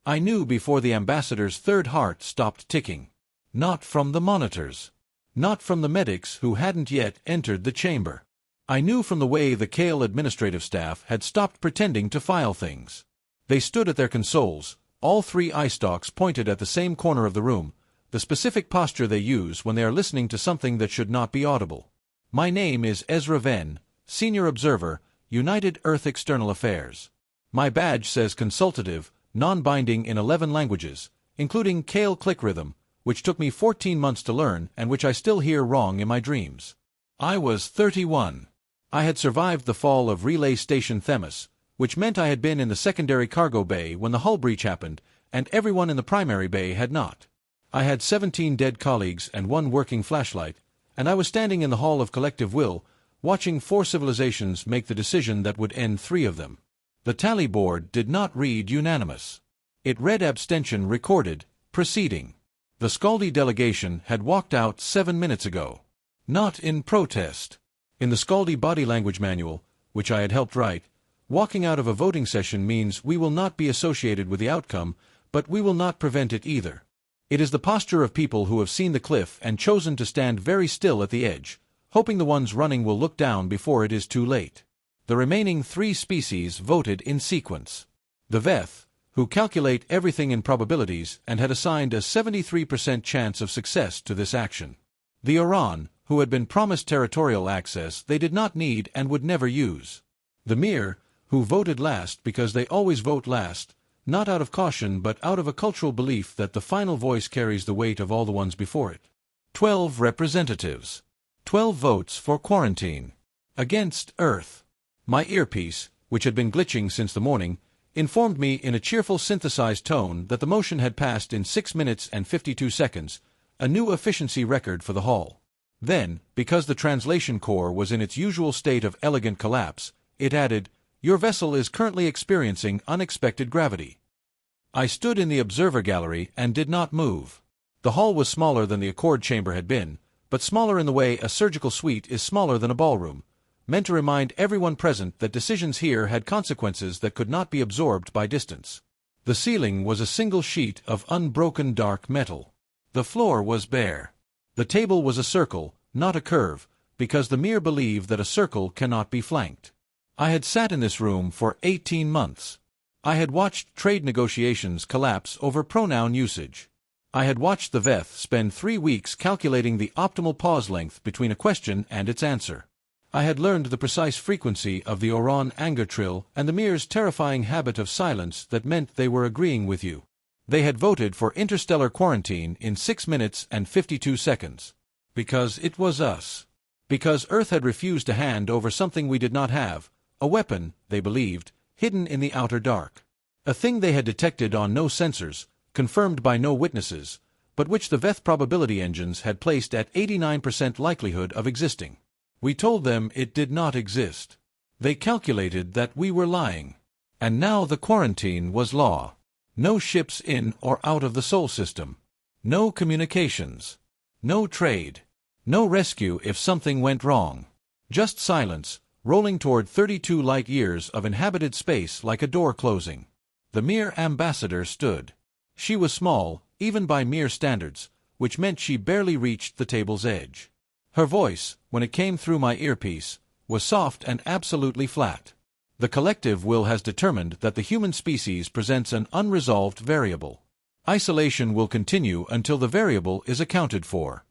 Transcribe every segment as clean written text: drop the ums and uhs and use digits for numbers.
I knew before the ambassador's third heart stopped ticking. Not from the monitors. Not from the medics who hadn't yet entered the chamber. I knew from the way the Kale administrative staff had stopped pretending to file things. They stood at their consoles, all three eye stalks pointed at the same corner of the room, the specific posture they use when they are listening to something that should not be audible. My name is Ezra Venn, Senior Observer, United Earth External Affairs. My badge says consultative, non-binding in 11 languages, including Kale click rhythm, which took me 14 months to learn and which I still hear wrong in my dreams. I was 31. I had survived the fall of Relay Station Themis, which meant I had been in the secondary cargo bay when the hull breach happened, and everyone in the primary bay had not. I had 17 dead colleagues and 1 working flashlight, and I was standing in the Hall of Collective Will, watching 4 civilizations make the decision that would end 3 of them. The tally board did not read unanimous. It read abstention recorded, proceeding. The Scaldi delegation had walked out 7 minutes ago. Not in protest. In the Scaldi body language manual, which I had helped write, walking out of a voting session means we will not be associated with the outcome, but we will not prevent it either. It is the posture of people who have seen the cliff and chosen to stand very still at the edge, hoping the ones running will look down before it is too late. The remaining 3 species voted in sequence. The Veth, who calculate everything in probabilities and had assigned a 73% chance of success to this action. The Oran, who had been promised territorial access they did not need and would never use. The Mir, who voted last because they always vote last, not out of caution but out of a cultural belief that the final voice carries the weight of all the ones before it. 12 representatives. 12 votes for quarantine. Against Earth. My earpiece, which had been glitching since the morning, informed me in a cheerful synthesized tone that the motion had passed in 6 minutes and 52 seconds, a new efficiency record for the hall. Then, because the translation core was in its usual state of elegant collapse, it added, "Your vessel is currently experiencing unexpected gravity." I stood in the observer gallery and did not move. The hall was smaller than the Accord chamber had been, but smaller in the way a surgical suite is smaller than a ballroom, meant to remind everyone present that decisions here had consequences that could not be absorbed by distance. The ceiling was a single sheet of unbroken dark metal. The floor was bare. The table was a circle, not a curve, because the Mir believe that a circle cannot be flanked. I had sat in this room for 18 months. I had watched trade negotiations collapse over pronoun usage. I had watched the Veth spend 3 weeks calculating the optimal pause length between a question and its answer. I had learned the precise frequency of the Oran anger trill and the Mir's terrifying habit of silence that meant they were agreeing with you. They had voted for interstellar quarantine in 6 minutes and 52 seconds. Because it was us. Because Earth had refused to hand over something we did not have, a weapon, they believed, hidden in the outer dark. A thing they had detected on no sensors, confirmed by no witnesses, but which the Veth probability engines had placed at 89% likelihood of existing. We told them it did not exist. They calculated that we were lying. And now the quarantine was law. No ships in or out of the Sol system. No communications. No trade. No rescue if something went wrong. Just silence, rolling toward 32 light-years of inhabited space like a door closing. The Mir ambassador stood. She was small, even by Mir standards, which meant she barely reached the table's edge. Her voice, when it came through my earpiece, was soft and absolutely flat. The collective will has determined that the human species presents an unresolved variable. Isolation will continue until the variable is accounted for.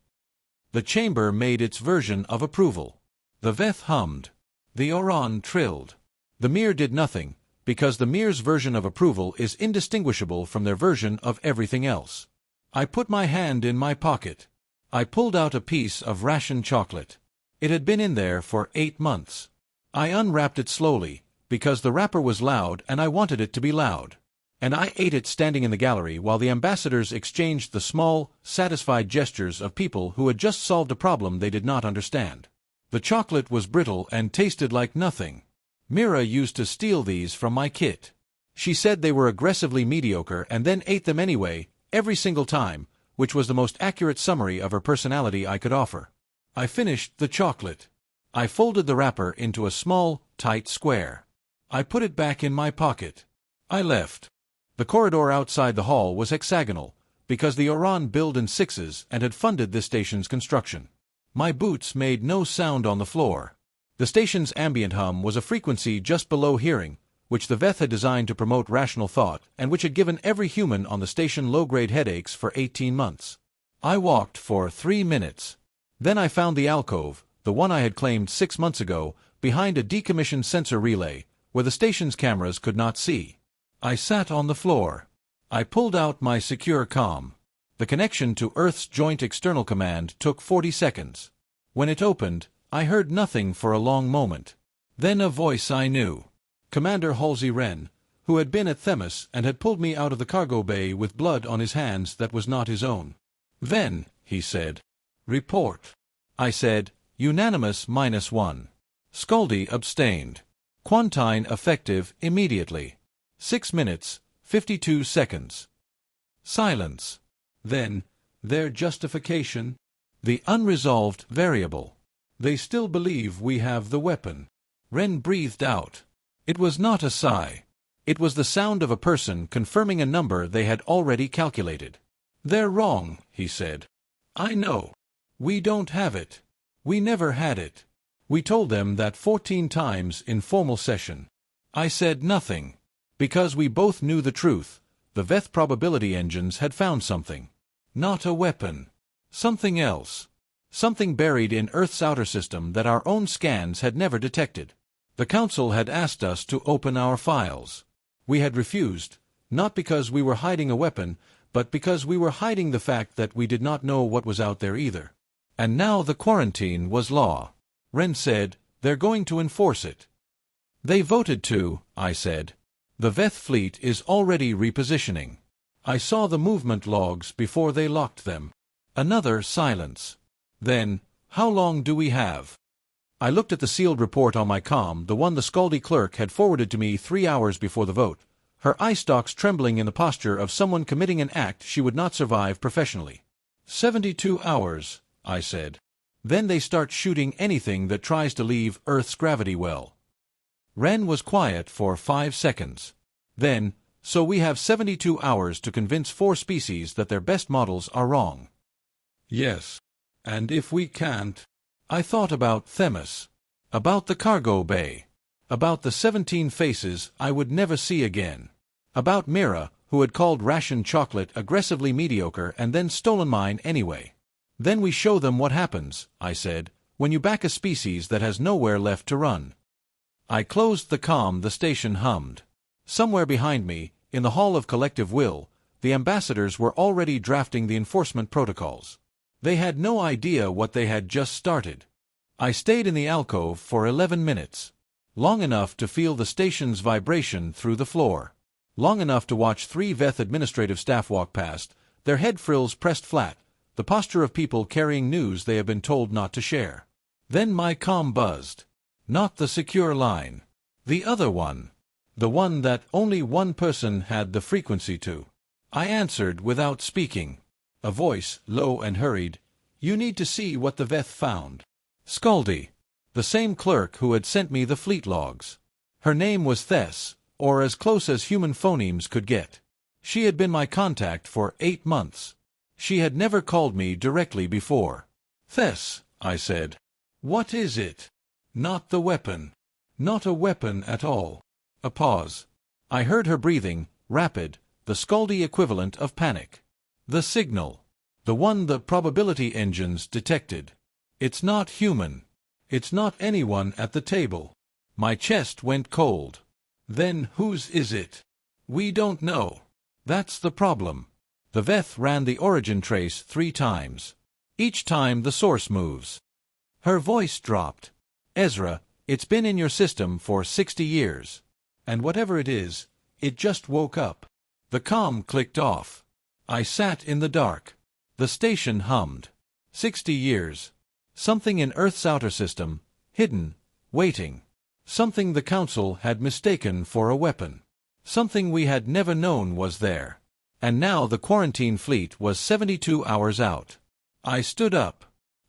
The chamber made its version of approval. The Veth hummed. The Oran trilled. The Mir did nothing, because the Mir's version of approval is indistinguishable from their version of everything else. I put my hand in my pocket. I pulled out a piece of ration chocolate. It had been in there for 8 months. I unwrapped it slowly, because the wrapper was loud and I wanted it to be loud. And I ate it standing in the gallery while the ambassadors exchanged the small, satisfied gestures of people who had just solved a problem they did not understand. The chocolate was brittle and tasted like nothing. Mira used to steal these from my kit. She said they were aggressively mediocre and then ate them anyway, every single time, which was the most accurate summary of her personality I could offer. I finished the chocolate. I folded the wrapper into a small, tight square. I put it back in my pocket. I left. The corridor outside the hall was hexagonal, because the Oran built in sixes and had funded this station's construction. My boots made no sound on the floor. The station's ambient hum was a frequency just below hearing, which the Veth had designed to promote rational thought and which had given every human on the station low-grade headaches for 18 months. I walked for 3 minutes. Then I found the alcove, the one I had claimed 6 months ago, behind a decommissioned sensor relay, where the station's cameras could not see. I sat on the floor. I pulled out my secure comm. The connection to Earth's Joint External Command took 40 seconds. When it opened, I heard nothing for a long moment. Then a voice I knew. Commander Halsey Wren, who had been at Themis and had pulled me out of the cargo bay with blood on his hands that was not his own. "Ven," he said. "Report." I said, "Unanimous -1. Scaldi abstained. Quantine effective immediately. 6 minutes, 52 seconds. Silence. Then, their justification? The unresolved variable. They still believe we have the weapon. Wren breathed out. It was not a sigh. It was the sound of a person confirming a number they had already calculated. "They're wrong," he said. "I know. We don't have it. We never had it. We told them that 14 times in formal session. I said nothing. Because we both knew the truth. The Veth probability engines had found something. Not a weapon. Something else. Something buried in Earth's outer system that our own scans had never detected. The Council had asked us to open our files. We had refused, not because we were hiding a weapon, but because we were hiding the fact that we did not know what was out there either. And now the quarantine was law. Wren said, "They're going to enforce it." "They voted to," I said. "The Veth fleet is already repositioning. I saw the movement logs before they locked them." Another silence. Then, "How long do we have?" I looked at the sealed report on my comm, the one the Scaldi clerk had forwarded to me 3 hours before the vote, her eye stalks trembling in the posture of someone committing an act she would not survive professionally. 72 hours, I said. Then they start shooting anything that tries to leave Earth's gravity well. Wren was quiet for 5 seconds. Then, "So we have 72 hours to convince 4 species that their best models are wrong." "Yes. And if we can't?" I thought about Themis, about the cargo bay, about the 17 faces I would never see again, about Mira, who had called ration chocolate aggressively mediocre and then stolen mine anyway. "Then we show them what happens," I said, "when you back a species that has nowhere left to run." I closed the comm. The station hummed. Somewhere behind me, in the Hall of Collective Will, the ambassadors were already drafting the enforcement protocols. They had no idea what they had just started. I stayed in the alcove for 11 minutes. Long enough to feel the station's vibration through the floor. Long enough to watch 3 Veth administrative staff walk past, their head frills pressed flat, the posture of people carrying news they have been told not to share. Then my comm buzzed. Not the secure line. The other one. The one that only one person had the frequency to. I answered without speaking. A voice, low and hurried. "You need to see what the Veth found." Scaldi. The same clerk who had sent me the fleet logs. Her name was Tess, or as close as human phonemes could get. She had been my contact for 8 months. She had never called me directly before. "Tess," I said. "What is it?" "Not the weapon. Not a weapon at all." A pause. I heard her breathing, rapid, the Scaldi equivalent of panic. "The signal. The one the probability engines detected. It's not human. It's not anyone at the table." My chest went cold. "Then whose is it?" "We don't know. That's the problem. The Veth ran the origin trace 3 times. Each time the source moves." Her voice dropped. "Ezra, it's been in your system for 60 years. And whatever it is, it just woke up." The comm clicked off. I sat in the dark. The station hummed. 60 years. Something in Earth's outer system, hidden, waiting. Something the Council had mistaken for a weapon. Something we had never known was there. And now the quarantine fleet was 72 hours out. I stood up.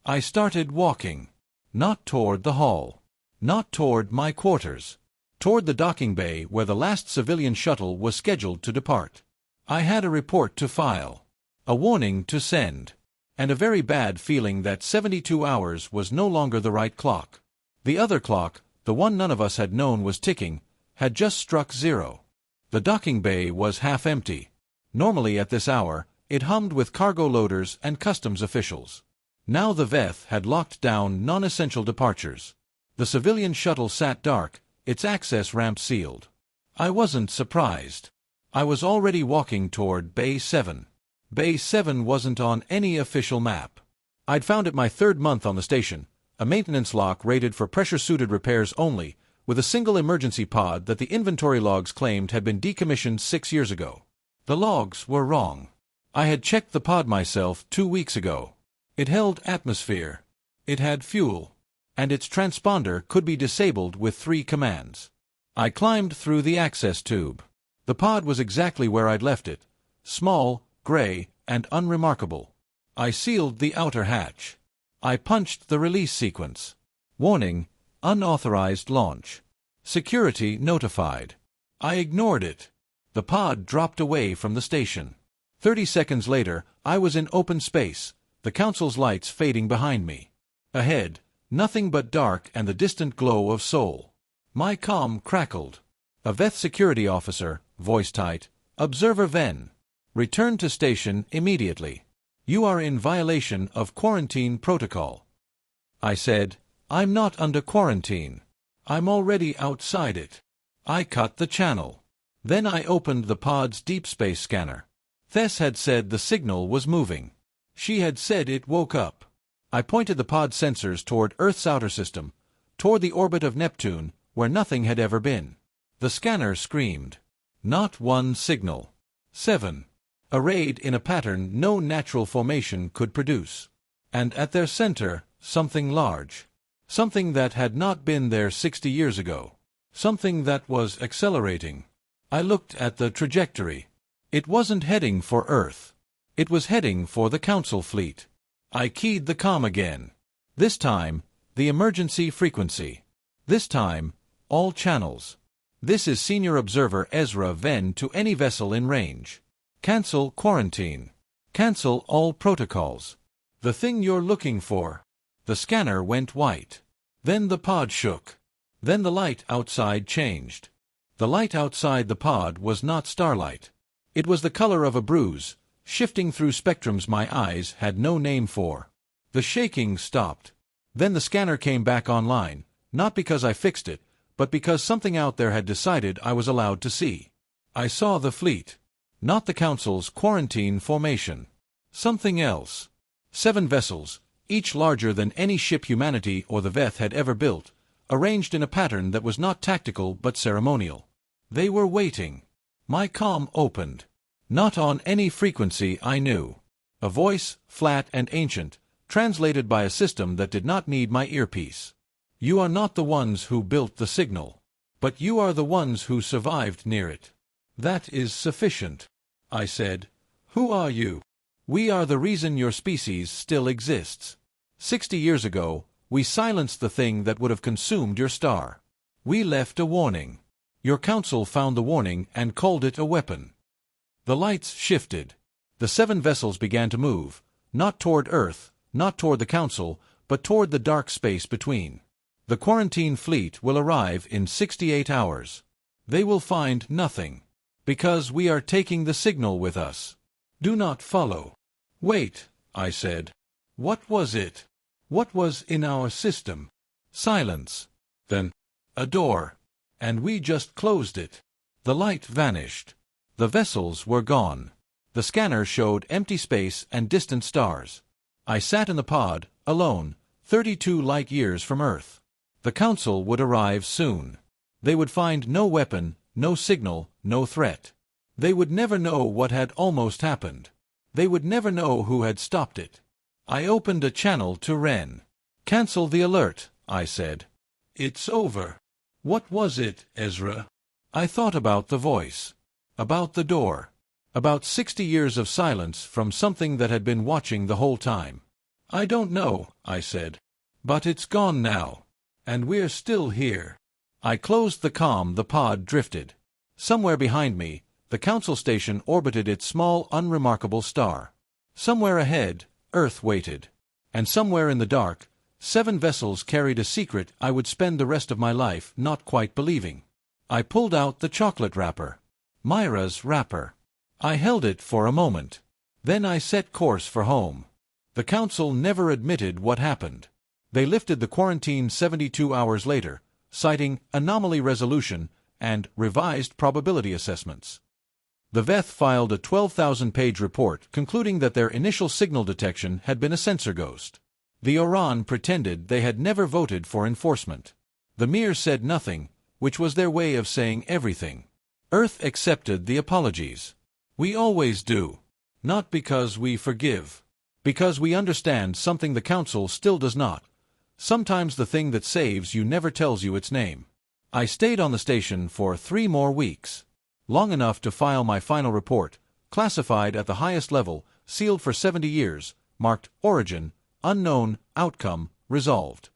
I started walking. Not toward the hall. Not toward my quarters. toward the docking bay where the last civilian shuttle was scheduled to depart. I had a report to file, a warning to send, and a very bad feeling that 72 hours was no longer the right clock. The other clock, the one none of us had known was ticking, had just struck 0. The docking bay was half empty. Normally at this hour, it hummed with cargo loaders and customs officials. Now the Veth had locked down non-essential departures. The civilian shuttle sat dark, its access ramp sealed. I wasn't surprised. I was already walking toward Bay 7. Bay 7 wasn't on any official map. I'd found it my 3rd month on the station, a maintenance lock rated for pressure-suited repairs only, with a single emergency pod that the inventory logs claimed had been decommissioned 6 years ago. The logs were wrong. I had checked the pod myself 2 weeks ago. It held atmosphere. It had fuel. And its transponder could be disabled with 3 commands. I climbed through the access tube. The pod was exactly where I'd left it, small, gray, and unremarkable. I sealed the outer hatch. I punched the release sequence. Warning, unauthorized launch. Security notified. I ignored it. The pod dropped away from the station. 30 seconds later, I was in open space, the council's lights fading behind me. Ahead, nothing but dark and the distant glow of Sol. My comm crackled. A Veth security officer, voice tight, Observer Ven. Return to station immediately. You are in violation of quarantine protocol. I said, I'm not under quarantine. I'm already outside it. I cut the channel. Then I opened the pod's deep space scanner. Tess had said the signal was moving. She had said it woke up. I pointed the pod sensors toward Earth's outer system, toward the orbit of Neptune, where nothing had ever been. The scanner screamed. Not one signal. 7. Arrayed in a pattern no natural formation could produce. And at their center, something large. Something that had not been there 60 years ago. Something that was accelerating. I looked at the trajectory. It wasn't heading for Earth. It was heading for the Council fleet. I keyed the comm again. This time, the emergency frequency. This time, all channels. This is Senior Observer Ezra Ven to any vessel in range. Cancel quarantine. Cancel all protocols. The thing you're looking for. The scanner went white. Then the pod shook. Then the light outside changed. The light outside the pod was not starlight. It was the color of a bruise, shifting through spectrums my eyes had no name for. The shaking stopped. Then the scanner came back online, not because I fixed it, but because something out there had decided I was allowed to see. I saw the fleet. Not the Council's quarantine formation. Something else. 7 vessels, each larger than any ship humanity or the Veth had ever built, arranged in a pattern that was not tactical but ceremonial. They were waiting. My comm opened. Not on any frequency I knew. A voice, flat and ancient, translated by a system that did not need my earpiece. You are not the ones who built the signal. But you are the ones who survived near it. That is sufficient. I said. Who are you? We are the reason your species still exists. 60 years ago, we silenced the thing that would have consumed your star. We left a warning. Your council found the warning and called it a weapon. The lights shifted. The 7 vessels began to move, not toward Earth, not toward the council, but toward the dark space between. The quarantine fleet will arrive in 68 hours. They will find nothing. Because we are taking the signal with us. Do not follow. Wait, I said. What was it? What was in our system? Silence. Then, a door. And we just closed it. The light vanished. The vessels were gone. The scanner showed empty space and distant stars. I sat in the pod, alone, 32 light years from Earth. The Council would arrive soon. They would find no weapon, no signal, no threat. They would never know what had almost happened. They would never know who had stopped it. I opened a channel to Ren. Cancel the alert, I said. It's over. What was it, Ezra? I thought about the voice. About the door. About 60 years of silence from something that had been watching the whole time. I don't know, I said. But it's gone now. And we're still here. I closed the comm. The pod drifted. Somewhere behind me, the council station orbited its small, unremarkable star. Somewhere ahead, Earth waited. And somewhere in the dark, 7 vessels carried a secret I would spend the rest of my life not quite believing. I pulled out the chocolate wrapper. Myra's wrapper. I held it for a moment. Then I set course for home. The council never admitted what happened. They lifted the quarantine 72 hours later, citing anomaly resolution and revised probability assessments. The VETH filed a 12,000-page report concluding that their initial signal detection had been a sensor ghost. The Oran pretended they had never voted for enforcement. The Mir said nothing, which was their way of saying everything. Earth accepted the apologies. We always do. Not because we forgive. Because we understand something the Council still does not. Sometimes the thing that saves you never tells you its name. I stayed on the station for 3 more weeks. Long enough to file my final report, classified at the highest level, sealed for 70 years, marked Origin, Unknown, Outcome, Resolved.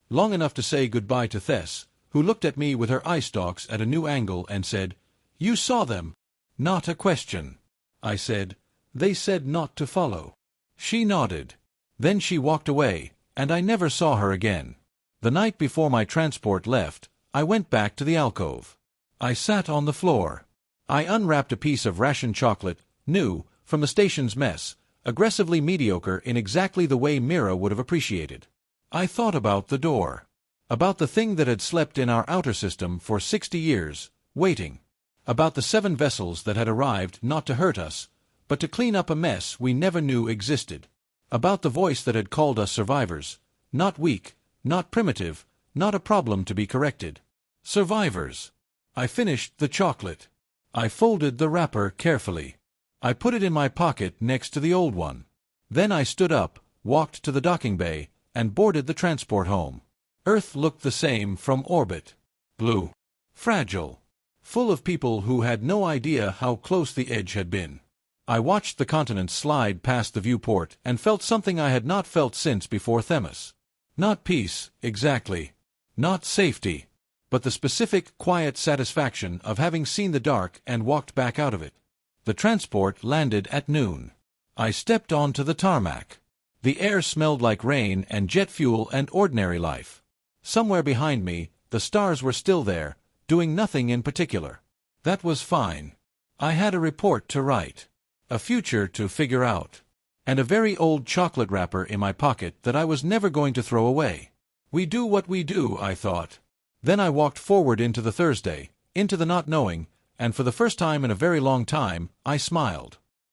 Long enough to say goodbye to Tess, who looked at me with her eye stalks at a new angle and said, "You saw them." Not a question. I said, "They said not to follow." She nodded. Then she walked away, and I never saw her again. The night before my transport left, I went back to the alcove. I sat on the floor. I unwrapped a piece of ration chocolate, new, from the station's mess, aggressively mediocre in exactly the way Mira would have appreciated. I thought about the door. About the thing that had slept in our outer system for 60 years, waiting. About the 7 vessels that had arrived not to hurt us, but to clean up a mess we never knew existed. About the voice that had called us survivors, not weak, not primitive, not a problem to be corrected. Survivors. I finished the chocolate. I folded the wrapper carefully. I put it in my pocket next to the old one. Then I stood up, walked to the docking bay, and boarded the transport home. Earth looked the same from orbit. Blue. Fragile. Full of people who had no idea how close the edge had been. I watched the continents slide past the viewport and felt something I had not felt since before Themis. Not peace, exactly. Not safety. But the specific, quiet satisfaction of having seen the dark and walked back out of it. The transport landed at noon. I stepped onto the tarmac. The air smelled like rain and jet fuel and ordinary life. Somewhere behind me, the stars were still there, doing nothing in particular. That was fine. I had a report to write. A future to figure out. And a very old chocolate wrapper in my pocket that I was never going to throw away. We do what we do, I thought. Then I walked forward into the Thursday, into the not knowing, and for the first time in a very long time, I smiled.